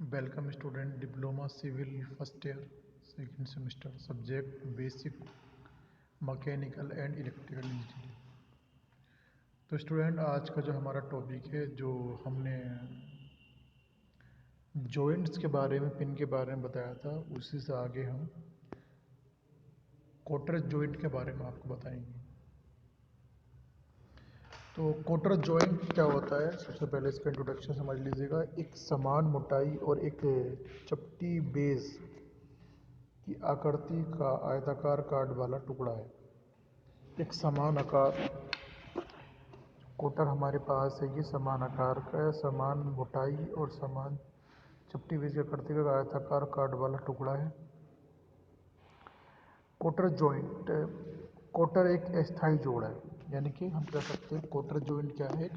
Welcome student diploma civil first year second semester subject basic mechanical and electrical engineering. तो student आज का जो हमारा टॉपिक है, जो हमने जॉइंट्स के बारे में, पिन के बारे में बताया था, उसी से आगे हम क्वार्टर जॉइंट के बारे में आपको बताएंगे। तो क्वार्टर जॉइंट क्या होता है, सबसे पहले इसका इंट्रोडक्शन समझ लीजिएगा। एक समान मोटाई और एक चपटी बेस की आकृति का आयताकार कार्ड वाला टुकड़ा है। एक समान आकार कोटर हमारे पास है, ये समान आकार का है, समान मोटाई और समान चपटी बेस की आकृति का आयताकार कार्ड वाला टुकड़ा है। कोटर जॉइंट, कोटर एक अस्थायी जोड़ है, यानी कि हम कह सकते हैं कोटर जॉइंट क्या है,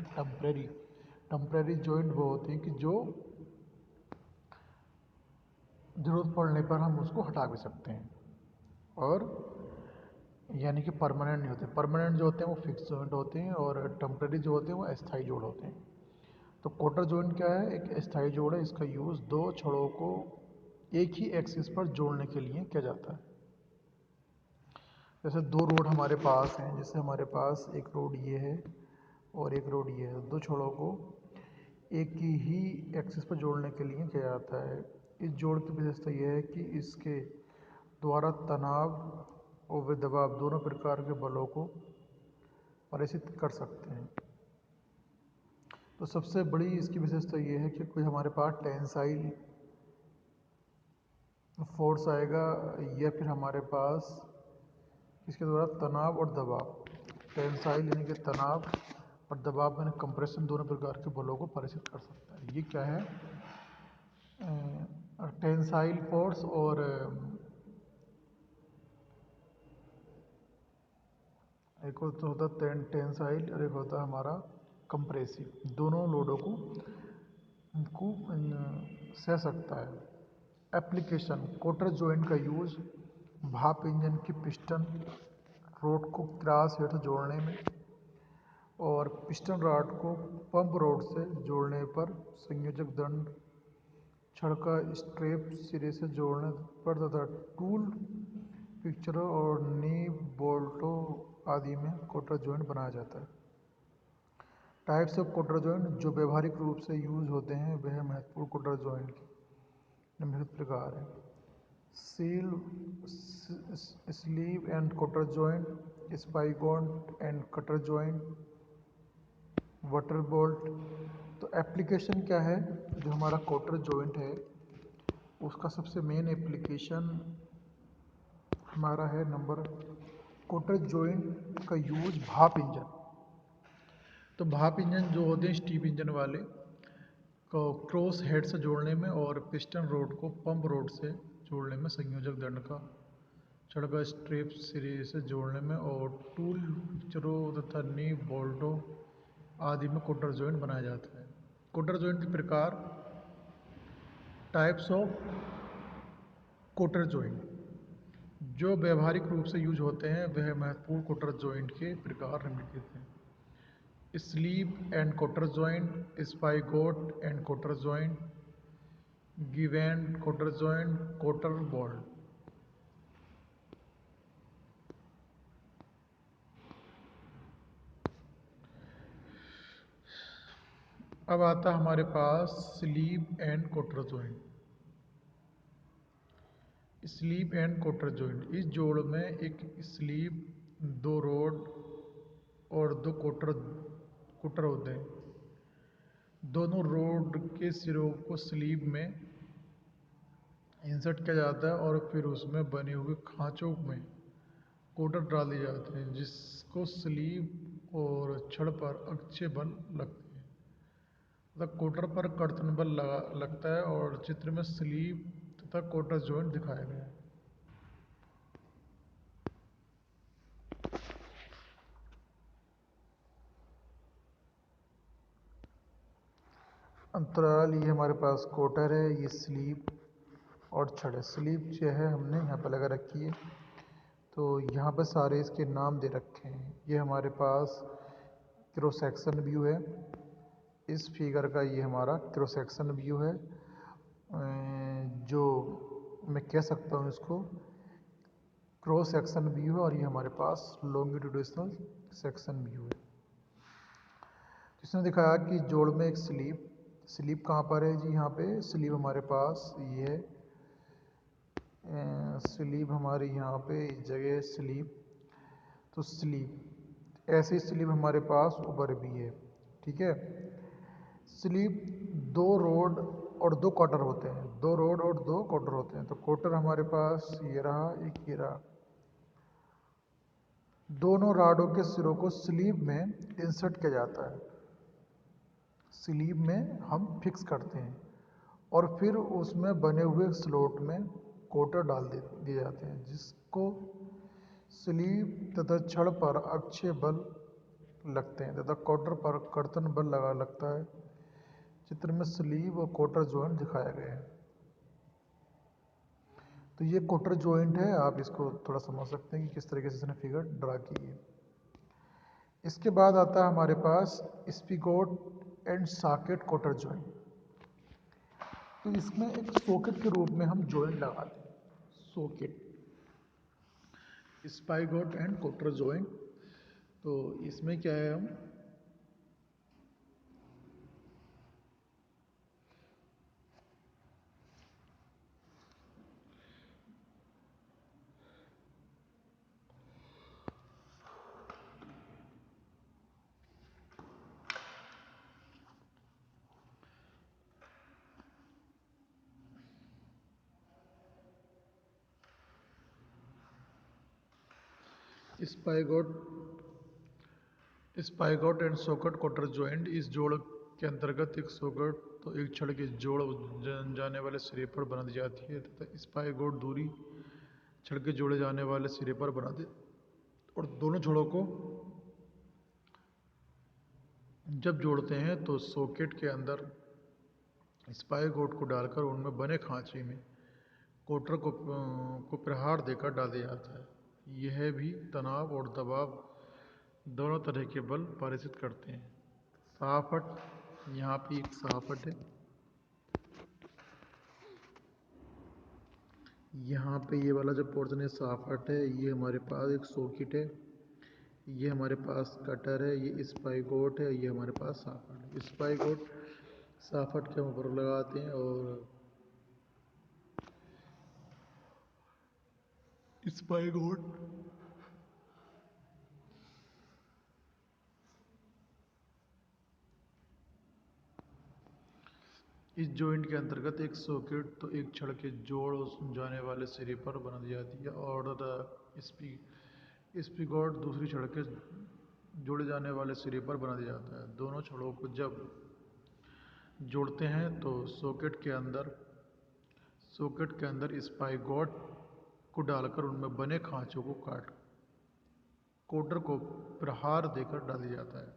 टेम्परेरी जॉइंट वो होते हैं कि जो ज़रूरत पड़ने पर हम उसको हटा भी सकते हैं, और यानी कि परमानेंट नहीं होते। परमानेंट जो होते हैं वो फिक्स जॉइंट होते हैं, और टेम्परेरी जो होते हैं वो अस्थायी जोड़ होते हैं। तो क्वार्टर जॉइंट क्या है, एक अस्थायी जोड़ है। इसका यूज़ दो छड़ों को एक ही एक्सिस पर जोड़ने के लिए किया जाता है। जैसे दो रोड हमारे पास हैं, जैसे हमारे पास एक रोड ये है और एक रोड ये है, दो छड़ों को एक ही एक्सिस पर जोड़ने के लिए किया जाता है। इस जोड़ की विशेषता यह है कि इसके द्वारा तनाव और दबाव दोनों प्रकार के बलों को प्रेषित कर सकते हैं। तो सबसे बड़ी इसकी विशेषता ये है कि कोई हमारे पास टेंसाइल फोर्स आएगा, या फिर हमारे पास इसके द्वारा तनाव और दबाव, टेंसाइल यानी कि तनाव और दबाव यानी कंप्रेशन, दोनों प्रकार के बलों को प्रेषित कर सकता है। ये क्या है, टेंसाइल फोर्स और एक होता है टेंसाइल और एक होता है हमारा कंप्रेसिव। दोनों लोडों को सह सकता है। एप्लीकेशन, क्वार्टर जॉइंट का यूज भाप इंजन की पिस्टन रोड को क्रॉस हेड जोड़ने में और पिस्टन रॉड को पंप रोड से जोड़ने पर, संयोजक दंड छड़ का स्ट्रेप सिरे से जोड़ने पर तथा टूल पिक्चरों और नी बोल्टों आदि में क्वार्टर जॉइंट बनाया जाता है। टाइप्स ऑफ क्वार्टर जॉइंट जो व्यवहारिक रूप से यूज होते हैं वह महत्वपूर्ण क्वार्टर जॉइंट के निम्नलिखित प्रकार हैं। Seal, sleeve and cotter joint, spigot and cotter joint, cotter bolt. तो एप्लीकेशन क्या है, जो हमारा क्वार्टर जॉइंट है उसका सबसे मेन एप्लीकेशन हमारा है नंबर, क्वार्टर जॉइंट का यूज भाप इंजन। तो भाप इंजन जो होते हैं स्टीम इंजन वाले को क्रॉस हेड से जोड़ने में और पिस्टन रोड को पंप रोड से जोड़ने में, संयोजक दंड का छड़ का स्ट्रेप सिरे से जोड़ने में और टूल पिक्चरों तथा नी बोल्टों आदि में क्वार्टर जॉइंट बनाया जाता है। क्वार्टर जॉइंट के प्रकार, टाइप्स ऑफ क्वार्टर जॉइंट जो व्यवहारिक रूप से यूज होते हैं वह महत्वपूर्ण क्वार्टर जॉइंट के प्रकार निम्नलिखित हैं। Sleeve and cotter joint, spigot and cotter joint, गिव and cotter joint, cotter bolt. अब आता हमारे पास sleeve and cotter joint. Sleeve and cotter joint, इस जोड़ में एक स्लीव, दो रोड और दो क्वार्टर क्वार्टर होते हैं। दोनों रोड के सिरों को स्लीव में इंसर्ट किया जाता है और फिर उसमें बने हुए खांचों में क्वार्टर डाल दिए जाते हैं, जिसको स्लीव और छड़ पर अक्षीय बल लगते हैं। मतलब क्वार्टर पर कर्तन बल लगता है, और चित्र में स्लीव तथा क्वार्टर जॉइंट दिखाया गया है। अंतराल, ये हमारे पास क्वार्टर है, ये स्लीव और छड़ है। स्लीव जो है हमने यहाँ पर लगा रखी है, तो यहाँ पर सारे इसके नाम दे रखे हैं। ये हमारे पास क्रॉस सेक्शन व्यू है, इस फिगर का ये हमारा क्रॉस सेक्शन व्यू है, जो मैं कह सकता हूँ इसको क्रॉस सेक्शन व्यू है, और ये हमारे पास लॉन्गिट्यूडिनल सेक्शन व्यू है। इसने दिखाया कि जोड़ में एक स्लीप कहाँ पर है जी, यहाँ पे स्लीप हमारे पास ये है, स्लीप हमारे यहाँ पे इस जगह स्लीप, तो स्लीप ऐसे स्लीप हमारे पास ऊपर भी है, ठीक है। स्लीप दो रोड और दो क्वार्टर होते हैं, दो रोड और दो क्वार्टर होते हैं। तो क्वार्टर हमारे पास ये रहा, एक ये रहा। दोनों राडों के सिरों को स्लीव में इंसर्ट किया जाता है, स्लीव में हम फिक्स करते हैं, और फिर उसमें बने हुए स्लॉट में क्वार्टर डाल दिए जाते हैं, जिसको स्लीव तथा छड़ पर अक्षीय बल लगते हैं तथा क्वार्टर पर कर्तन बल लगा लगता है। चित्र में स्लीव और क्वार्टर जॉइंट दिखाया गया है। तो ये क्वार्टर जॉइंट है, आप इसको थोड़ा समझ सकते हैं कि किस तरीके से इसने फिगर ड्रा की है। इसके बाद आता है हमारे पास spigot and socket cotter joint. तो इसमें एक सॉकेट के रूप में हम जॉइंट लगाते हैं, सॉकेट, स्पाइगोट एंड क्वार्टर जॉइंट। तो इसमें क्या है, हम स्पाइगोट एंड सॉकेट क्वार्टर जॉइंट, इस जोड़ के अंतर्गत एक सॉकेट तो एक छड़ के जोड़ जाने वाले सिरे पर बना दी जाती है तथा स्पाइगोट दूरी छड़ के जोड़े जाने वाले सिरे पर बना दे, और दोनों छड़ों को जब जोड़ते हैं तो सॉकेट के अंदर स्पाइगोट को डालकर उनमें बने खांचे में क्वार्टर को प्रहार देकर डाल दिया जाता है। यह भी तनाव और दबाव दोनों तरह के बल पारित करते हैं। सहाफट, यहाँ पे एक सहाफट है, यहाँ पे ये वाला जो पोर्शन है सहाफट है, ये हमारे पास एक सॉकेट है, ये हमारे पास कटर है, ये स्पाइगोट है, ये हमारे पास सहाफट है। स्पाइगोट सहाफट के ऊपर लगाते हैं, और स्पाइगोट इस जॉइंट के अंतर्गत एक सॉकेट तो एक छड़ के जोड़ जाने वाले सिरे पर बना दी जाती है, और स्पिगोट दूसरी छड़ के जोड़े जाने वाले सिरे पर बना दिया जाता है। दोनों छड़ों को जब जोड़ते हैं तो सॉकेट के अंदर स्पाइगोट को डालकर उनमें बने खांचों को काट क्वार्टर को प्रहार देकर डाल दिया जाता है,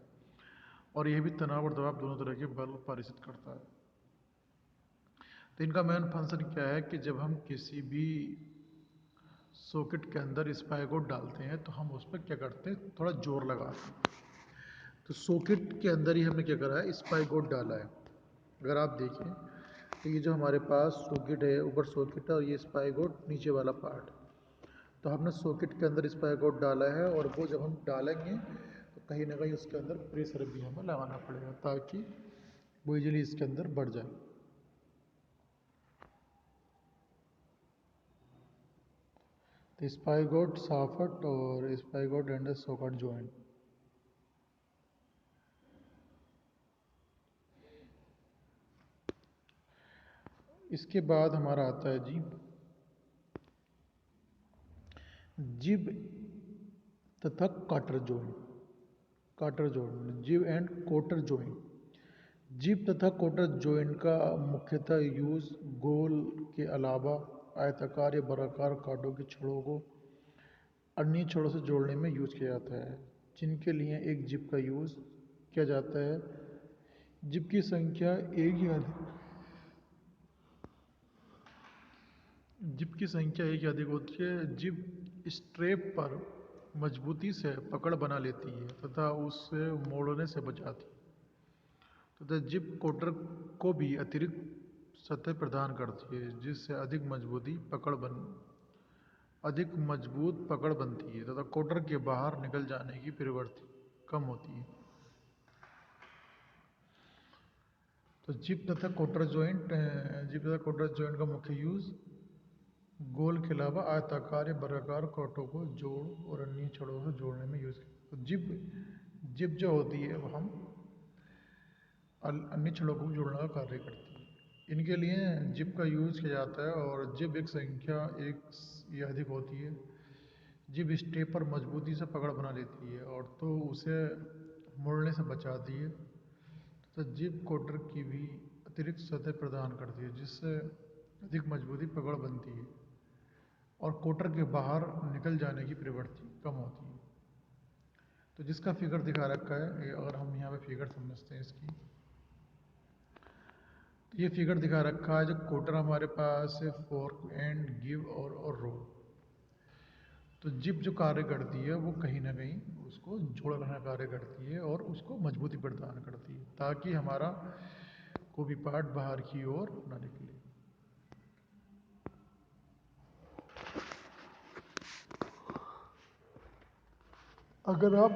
और यह भी तनाव और दबाव दोनों तरह के बल पारित करता है। तो इनका मेन फंक्शन क्या है कि जब हम किसी भी सॉकेट के अंदर स्पाइगोट डालते हैं तो हम उस पर क्या करते हैं, थोड़ा जोर लगाते हैं। तो सॉकेट के अंदर ही हमने क्या करा है, स्पाइगोट डाला है। अगर आप देखें तो ये जो हमारे पास सॉकेट है, ऊपर सॉकेट है, और ये स्पाइगोट नीचे वाला पार्ट, तो हमने सॉकेट के अंदर स्पाइगोट डाला है, और वो जब हम डालेंगे तो कहीं ना कहीं उसके अंदर प्रेशर भी हमें लगाना पड़ेगा ताकि वो इजीली इसके अंदर बढ़ जाए। तो स्पाइगोट सॉकेट और स्पाइगोट एंड सॉकेट जॉइंट। इसके बाद हमारा आता है जी जिब तथा काटर जॉइंट, जिब एंड कोटर जॉइंट। जिब तथा कोटर जॉइंट का मुख्यतः यूज गोल के अलावा आयताकार या वर्गाकार कांटों की छड़ों को अन्य छड़ों से जोड़ने में यूज किया जाता है, जिनके लिए एक जिब का यूज किया जाता है। जिब की संख्या एक या अधिक होती है। जिब स्ट्रेप पर मजबूती से पकड़ बना लेती है तथा उससे मोड़ने से बचाती है, तथा जिब कोटर को भी अतिरिक्त सतह प्रदान करती है जिससे अधिक मजबूत पकड़ बनती है तथा कोटर के बाहर निकल जाने की प्रवृत्ति कम होती है। तो जिप तथा कोटर जॉइंट का मुख्य यूज गोल के अलावा आयताकार या वर्गाकार कोटों को जोड़ और अन्य छड़ों से जोड़ने में यूज तो जिप जो होती है वो हम अन्य छड़ों को जोड़ने का कार्य करती है। इनके लिए जिप का यूज किया जाता है और जिप एक संख्या एक या अधिक होती है। जिप स्टेप पर मजबूती से पकड़ बना लेती है और तो उसे मुड़ने से बचाती है। तो जिप कोटर की भी अतिरिक्त सतह प्रदान करती है जिससे अधिक मजबूती पकड़ बनती है और कोटर के बाहर निकल जाने की प्रवृत्ति कम होती है। तो जिसका फिगर दिखा रखा है, अगर हम यहाँ पे फिगर समझते हैं इसकी, तो ये फिगर दिखा रखा है जो कोटर हमारे पास है फोर्क एंड गिव और रो। तो जिप जो कार्य करती है वो कहीं ना कहीं उसको जोड़ने का कार्य करती है और उसको मजबूती प्रदान करती है ताकि हमारा कोई भी पार्ट बाहर की ओर ना निकले। अगर आप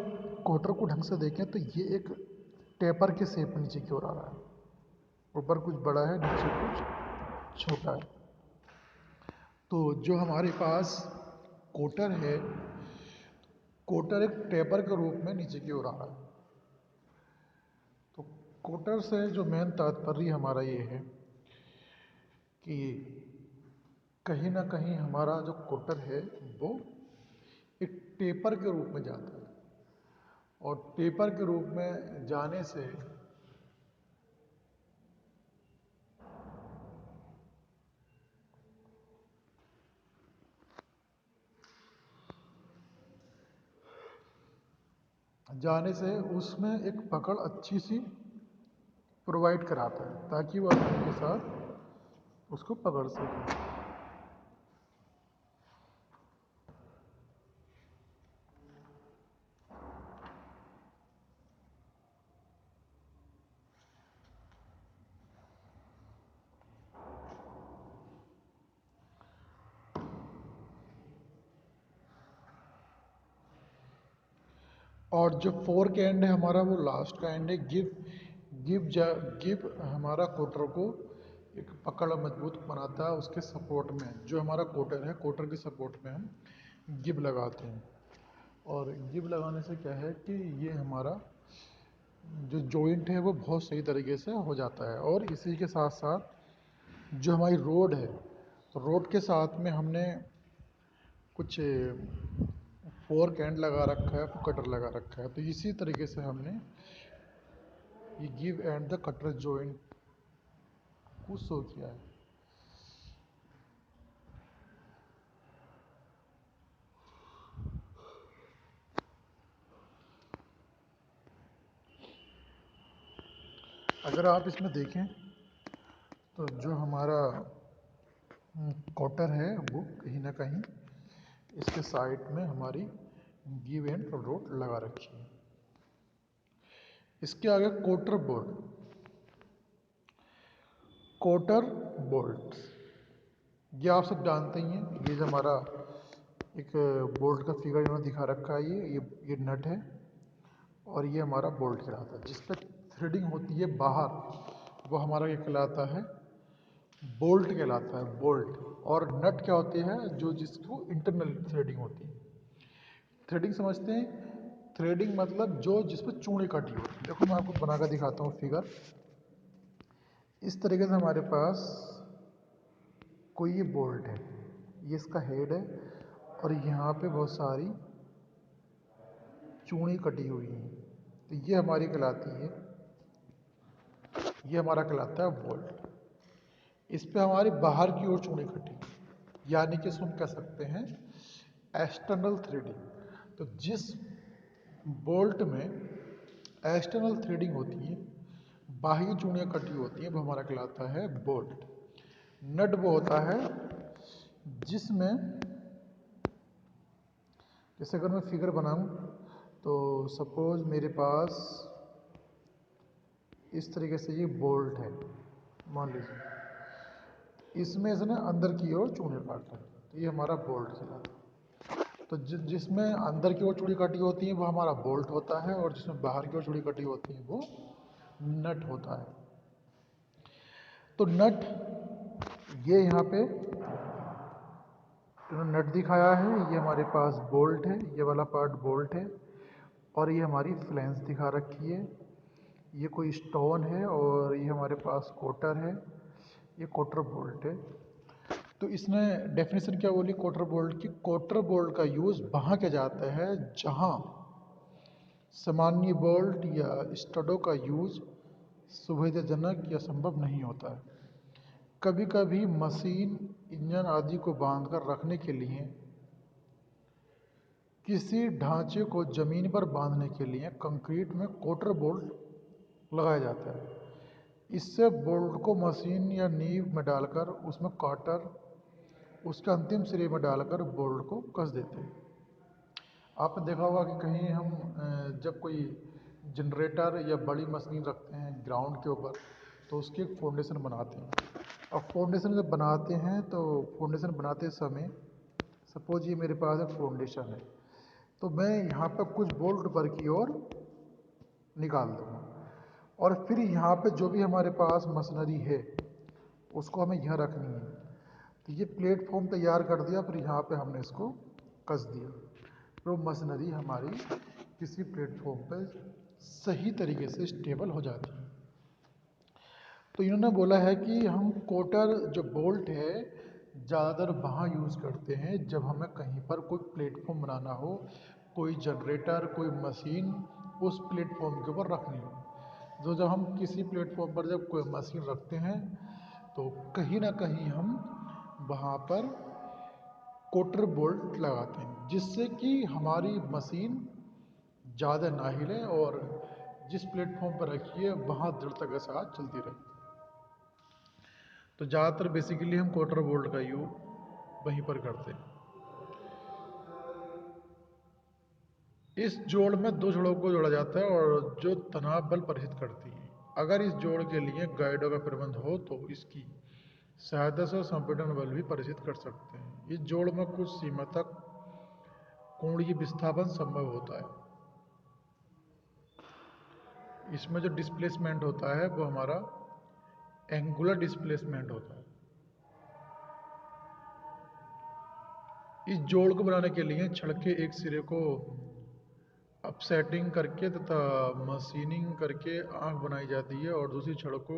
कोटर को ढंग से देखें तो ये एक टेपर के शेप में नीचे की ओर आ रहा है, ऊपर कुछ बड़ा है नीचे कुछ छोटा है। तो जो हमारे पास कोटर है, कोटर एक टेपर के रूप में नीचे की ओर आ रहा है। तो कोटर से जो मेन तात्पर्य हमारा ये है कि कहीं ना कहीं हमारा जो कोटर है वो एक टेपर के रूप में जाता है और टेपर के रूप में जाने से उसमें एक पकड़ अच्छी सी प्रोवाइड कराता है ताकि वो आसानी के साथ उसको पकड़ सके। और जो फोर्क एंड है हमारा वो लास्ट का एंड है। गिव हमारा कोटर को एक पकड़ मजबूत बनाता है। उसके सपोर्ट में जो हमारा कोटर है, कोटर के सपोर्ट में हम गिव लगाते हैं और गिव लगाने से क्या है कि ये हमारा जो जॉइंट है वो बहुत सही तरीके से हो जाता है। और इसी के साथ साथ जो हमारी रोड है, रोड के साथ में हमने कुछ फोर्क एंड लगा रखा है, कटर लगा रखा है। तो इसी तरीके से हमने ये give and the cutter joint को शो किया है। अगर आप इसमें देखें तो जो हमारा कटर है वो कहीं ना कहीं इसके साइड में हमारी गिव एंड रोड लगा रखी है। इसके आगे कोटर बोल्ट, ये आप सब जानते ही हैं। ये जो हमारा एक बोल्ट का फिगर इन्होंने दिखा रखा है, ये नट है और ये हमारा बोल्ट कहलाता है। जिस पर थ्रेडिंग होती है बाहर वो हमारा क्या कहलाता है, बोल्ट कहलाता है, बोल्ट। और नट क्या होते हैं, जो जिसको इंटरनल थ्रेडिंग होती है। थ्रेडिंग समझते हैं, थ्रेडिंग मतलब जो जिस पर चूड़ी कटी होती है। देखो मैं आपको बनाकर दिखाता हूँ फिगर। इस तरीके से हमारे पास कोई ये बोल्ट है, ये इसका हेड है और यहाँ पे बहुत सारी चूड़ी कटी हुई है। तो ये हमारी कहलाती है, ये हमारा कहलाता है बोल्ट। इस पे हमारी बाहर की ओर चूड़ी कटी, यानी कि इसको हम कह सकते हैं एक्सटर्नल थ्रेडिंग। तो जिस बोल्ट में एक्सटर्नल थ्रेडिंग होती है, बाह्य चूड़ियाँ कटी होती हैं, वो हमारा कहलाता है बोल्ट। नट वो होता है जिसमें, जैसे अगर मैं फिगर बनाऊं तो सपोज मेरे पास इस तरीके से ये बोल्ट है मान लीजिए, इसमें से ना अंदर की ओर चूड़ी काटना, तो ये हमारा बोल्ट कहलाता है। तो जिसमें अंदर की ओर चूड़ी काटी होती है वो हमारा बोल्ट होता है, और जिसमें बाहर की ओर चूड़ी कटी होती है वो नट होता है। तो नट, ये यहाँ पे नट दिखाया है, ये हमारे पास बोल्ट है, ये वाला पार्ट बोल्ट है, और ये हमारी फ्लैंस दिखा रखी है। ये कोई स्टोन है, और ये हमारे पास कोटर है, ये कोटर बोल्ट है। तो इसने डेफिनेशन क्या बोली कोटर बोल्ट की? कोटर बोल्ट का यूज़ वहाँ किया जाता है जहाँ सामान्य बोल्ट या स्टडों का यूज़ सुविधाजनक या संभव नहीं होता है। कभी कभी मशीन, इंजन आदि को बांधकर रखने के लिए, किसी ढांचे को जमीन पर बांधने के लिए कंक्रीट में कोटर बोल्ट लगाया जाता है। इससे बोल्ट को मशीन या नींव में डालकर उसमें काटर उसके अंतिम सिरे में डालकर बोल्ट को कस देते हैं। आपने देखा होगा कि कहीं हम जब कोई जनरेटर या बड़ी मशीन रखते हैं ग्राउंड के ऊपर, तो उसकी एक फाउंडेशन बनाते हैं। अब फाउंडेशन जब बनाते हैं तो फाउंडेशन बनाते समय, सपोज ये मेरे पास एक फाउंडेशन है, तो मैं यहाँ पर कुछ बोल्ट ऊपर की ओर निकाल दूँगा, और फिर यहाँ पे जो भी हमारे पास मशीनरी है उसको हमें यहाँ रखनी है। तो ये प्लेटफॉर्म तैयार कर दिया, फिर यहाँ पे हमने इसको कस दिया, तो मशीनरी हमारी किसी प्लेटफॉर्म पर सही तरीके से स्टेबल हो जाती है। तो इन्होंने बोला है कि हम कोटर जो बोल्ट है ज़्यादातर वहाँ यूज़ करते हैं जब हमें कहीं पर कोई प्लेटफॉर्म बनाना हो, कोई जनरेटर, कोई मशीन उस प्लेटफॉर्म के ऊपर रखनी हो। तो जब हम किसी प्लेटफॉर्म पर जब कोई मशीन रखते हैं तो कहीं ना कहीं हम वहाँ पर कोटर बोल्ट लगाते हैं, जिससे कि हमारी मशीन ज़्यादा ना हिले और जिस प्लेटफॉर्म पर रखी है वहाँ दृढ़ता के साथ चलती रहे। तो ज़्यादातर बेसिकली हम कोटर बोल्ट का यूज वहीं पर करते हैं। इस जोड़ में दो जोड़ों को जोड़ा जाता है और जो तनाव बल प्रेषित करती है। अगर इस जोड़ के लिए गाइडों का प्रबंध हो तो इसकी सहायता से संपीड़न बल भी प्रेषित कर सकते हैं। इस जोड़ में कुछ सीमा तक कोणीय विस्थापन संभव होता है। इसमें जो डिस्प्लेसमेंट होता है वो हमारा एंगुलर डिस्प्लेसमेंट होता है। इस जोड़ को बनाने के लिए छड़ के एक सिरे को अपसेटिंग करके तथा मशीनिंग करके आंख बनाई जाती है, और दूसरी छड़ को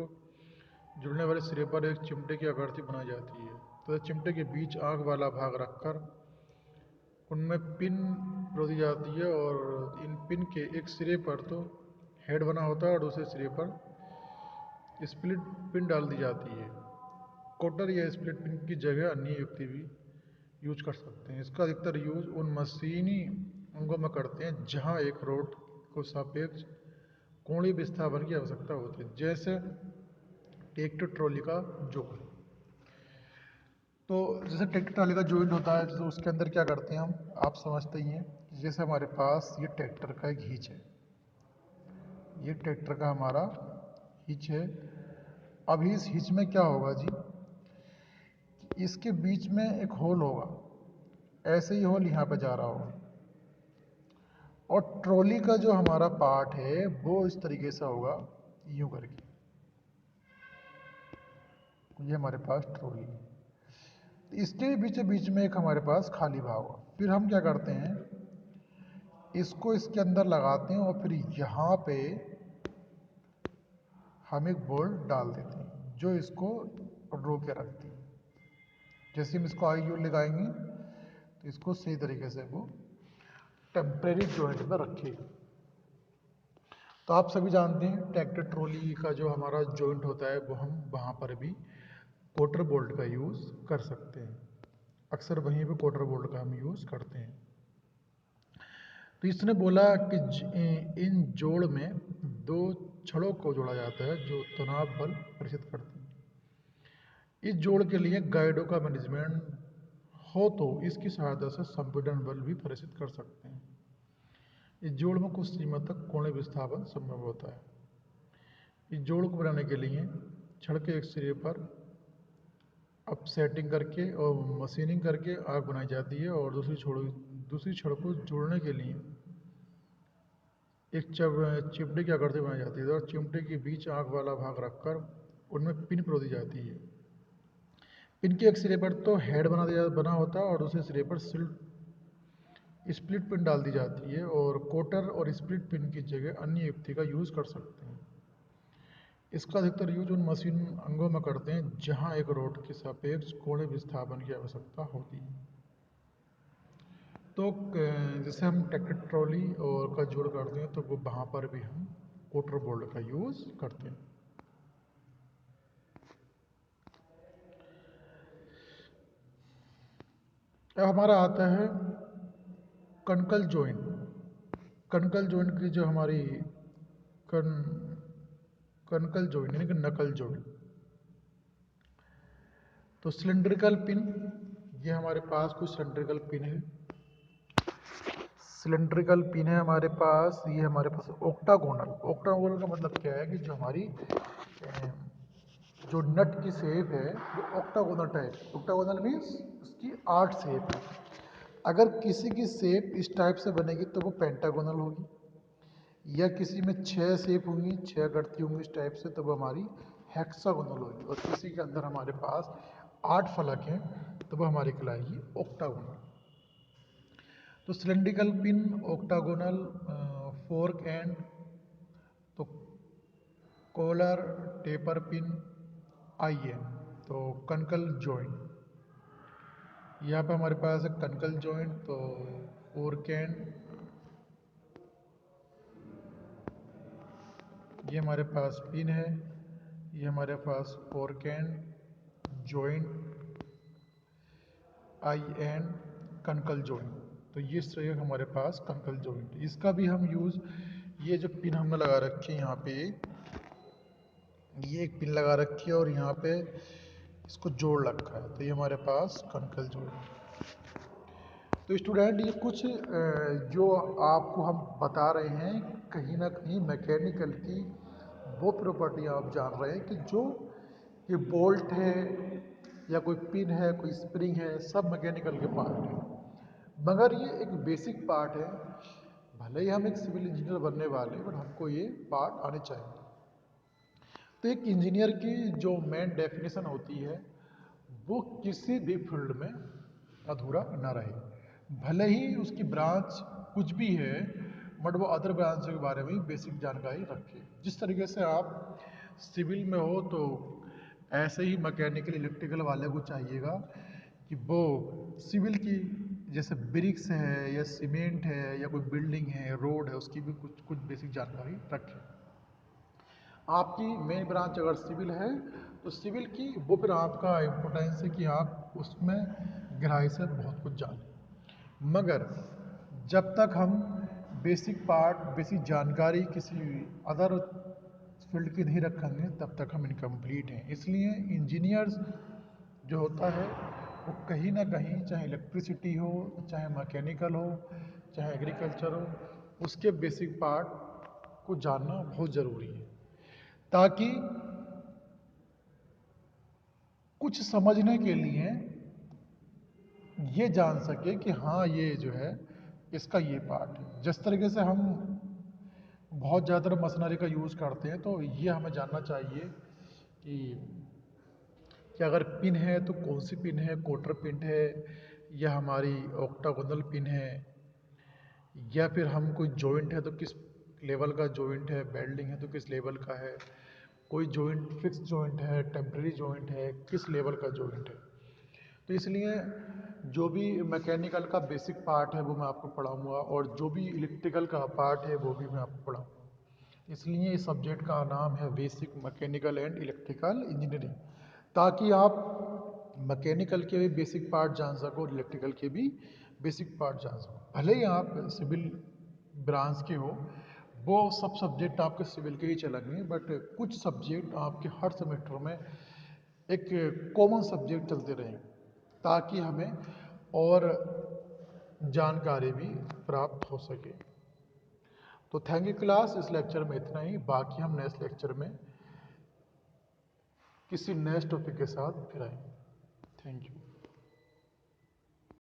जुड़ने वाले सिरे पर एक चिमटे की आकृति बनाई जाती है तथा चिमटे के बीच आंख वाला भाग रखकर उनमें पिन रोधी जाती है, और इन पिन के एक सिरे पर तो हेड बना होता है और दूसरे सिरे पर स्प्लिट पिन डाल दी जाती है। कोटर या स्प्लिट पिन की जगह अन्य युक्ति भी यूज कर सकते हैं। इसका अधिकतर यूज उन मशीनी अंगों में करते हैं जहां एक रोड को सापेक्ष कोणीय विस्थापन की आवश्यकता होती है, जैसे ट्रैक्टर ट्रॉली का जोड़। तो जैसे ट्रैक्टर ट्रॉली का जॉइंट होता है तो उसके अंदर क्या करते हैं हम, आप समझते ही हैं। जैसे हमारे पास ये ट्रैक्टर का एक हिच है, ये ट्रैक्टर का हमारा हिच है। अब इस हिच में क्या होगा जी, इसके बीच में एक होल होगा, ऐसे ही होल यहाँ पे जा रहा होगा, और ट्रॉली का जो हमारा पार्ट है वो इस तरीके से होगा, यूं करके। ये हमारे पास ट्रॉली है, इसके बीच बीच में एक हमारे पास खाली भाग होगा। फिर हम क्या करते हैं, इसको इसके अंदर लगाते हैं और फिर यहाँ पे हम एक बोल्ट डाल देते हैं जो इसको रोक के रखती है। जैसे हम इसको आगे लगाएंगे तो इसको सही तरीके से वो टेम्परेरी जॉइंट में रखेगा। तो आप सभी जानते हैं ट्रैक्टर ट्रॉली का जो हमारा जॉइंट होता है वो हम वहाँ पर भी कोटर बोल्ट का यूज़ कर सकते हैं। अक्सर वहीं पे कोटर बोल्ट का हम यूज़ करते हैं। तो इसने बोला कि इन जोड़ में दो छड़ों को जोड़ा जाता है जो तनाव बल प्रेषित करती है। इस जोड़ के लिए गाइडों का मैनेजमेंट हो तो इसकी सहायता से संपीड़न बल भी प्रेषित कर सकते हैं। इस जोड़ में कुछ सीमा तक कोणीय विस्थापन संभव होता है। इस जोड़ को बनाने के लिए छड़ के एक सिरे पर अब सेटिंग करके और मशीनिंग करके आग बनाई जाती है और दूसरी छड़ को जोड़ने के लिए एक चिमटे की आकृति बनाई जाती है और चिमटे के बीच आग वाला भाग रखकर उनमें पिन परोदी जाती है। पिन के एक सिरे पर तो हेड बना होता है और दूसरे सिरे पर स्प्लिट पिन डाल दी जाती है और कोटर और स्प्लिट पिन की जगह अन्य युक्ति का यूज़ कर सकते हैं। इसका अधिकतर यूज उन मशीन अंगों में करते हैं जहां एक रोड के सापेक्ष कोण विस्थापन की आवश्यकता होती है। तो जैसे हम ट्रैक्टर ट्रॉली और का जोड़ करते हैं तो वो वहाँ पर भी हम कोटर बोल्ट का यूज़ करते हैं। अब हमारा आता है कनकल जॉइंट। कनकल जॉइंट की जो हमारी कन कनकल जॉइंट यानी कि नकल जॉइंट। तो सिलेंड्रिकल पिन, ये हमारे पास कुछ सिलेंड्रिकल पिन है। सिलेंड्रिकल पिन है हमारे पास, ये हमारे पास ऑक्टागोनल। ऑक्टागोनल का मतलब क्या है कि जो हमारी जो नट की शेप है वो ऑक्टागोनल टाइप। ऑक्टागोनल मीन्स उसकी 8 शेप है। अगर किसी की शेप इस टाइप से बनेगी तो वो पेंटागोनल होगी, या किसी में 6 शेप होंगी, 6 आकृति होंगी इस टाइप से, तो वो हमारी हेक्सागोनल होगी। और किसी के अंदर हमारे पास 8 फलक हैं तो वो हमारी कहलाएगी ऑक्टागोनल। तो cylindrical pin, octagonal, fork end, तो कॉलर, टेपर पिन, आईएन, तो कनकल जॉइंट। यहाँ पे हमारे पास है कनकल जॉइंट, तो फोर्क एंड, ये हमारे पास पिन है, ये हमारे पास fork end joint, eye end knuckle joint. तो ये इस तरह हमारे पास कनकल जॉइंट। इसका भी हम यूज़, ये जो पिन हमने लगा रखी है यहाँ पे, ये एक पिन लगा रखी है और यहाँ पे इसको जोड़ रखा है, तो ये हमारे पास कनकल जॉइंट। तो स्टूडेंट ये कुछ जो आपको हम बता रहे हैं कहीं ना कहीं मैकेनिकल की वो प्रॉपर्टी आप जान रहे हैं कि जो ये बोल्ट है या कोई पिन है, कोई स्प्रिंग है, सब मैकेनिकल के पार्ट है। मगर ये एक बेसिक पार्ट है। भले ही हम एक सिविल इंजीनियर बनने वाले हैं बट हमको ये पार्ट आने चाहिए। तो एक इंजीनियर की जो मेन डेफिनेशन होती है वो किसी भी फील्ड में अधूरा ना रहे। भले ही उसकी ब्रांच कुछ भी है बट वो अदर ब्रांच के बारे में बेसिक जानकारी रखे। जिस तरीके से आप सिविल में हो तो ऐसे ही मैकेनिकल इलेक्ट्रिकल वाले को चाहिएगा कि वो सिविल की जैसे ब्रिक्स है या सीमेंट है या कोई बिल्डिंग है, रोड है, उसकी भी कुछ कुछ बेसिक जानकारी रखें। आपकी मेन ब्रांच अगर सिविल है तो सिविल की वो फिर आपका इम्पोर्टेंस है कि आप उसमें गहराई से बहुत कुछ जानें। मगर जब तक हम बेसिक पार्ट, बेसिक जानकारी किसी अदर फील्ड की नहीं रखेंगे तब तक हम इनकम्प्लीट हैं। इसलिए इंजीनियर्स जो होता है वो कहीं ना कहीं, चाहे इलेक्ट्रिसिटी हो, चाहे मैकेनिकल हो, चाहे एग्रीकल्चर हो, उसके बेसिक पार्ट को जानना बहुत ज़रूरी है ताकि कुछ समझने के लिए ये जान सके कि हाँ ये जो है इसका ये पार्ट है। जिस तरीके से हम बहुत ज़्यादातर मशीनरी का यूज़ करते हैं तो ये हमें जानना चाहिए कि अगर पिन है तो कौन सी पिन है, कोटर पिन है या हमारी ऑक्टागोनल पिन है, या फिर हम कोई जॉइंट है तो किस लेवल का जॉइंट है, वेल्डिंग है तो किस लेवल का है, कोई जॉइंट फिक्स जॉइंट है, टेम्पररी जॉइंट है, किस लेवल का जॉइंट है। तो इसलिए जो भी मैकेनिकल का बेसिक पार्ट है वो मैं आपको पढ़ाऊंगा और जो भी इलेक्ट्रिकल का पार्ट है वो भी मैं आपको पढ़ाऊंगा। इसलिए इस सब्जेक्ट का नाम है basic mechanical and electrical engineering, ताकि आप मैकेनिकल के भी बेसिक पार्ट जान सको और इलेक्ट्रिकल के भी बेसिक पार्ट जान सको। भले ही आप सिविल ब्रांच के हो, वो सब सब्जेक्ट आपके सिविल के ही चलेंगे बट कुछ सब्जेक्ट आपके हर सेमेस्टर में एक कॉमन सब्जेक्ट चलते रहें ताकि हमें और जानकारी भी प्राप्त हो सके। तो थैंक यू क्लास, इस लेक्चर में इतना ही। बाकी हम नेक्स्ट लेक्चर में किसी नेक्स्ट टॉपिक के साथ फिर आएंगे। Thank you.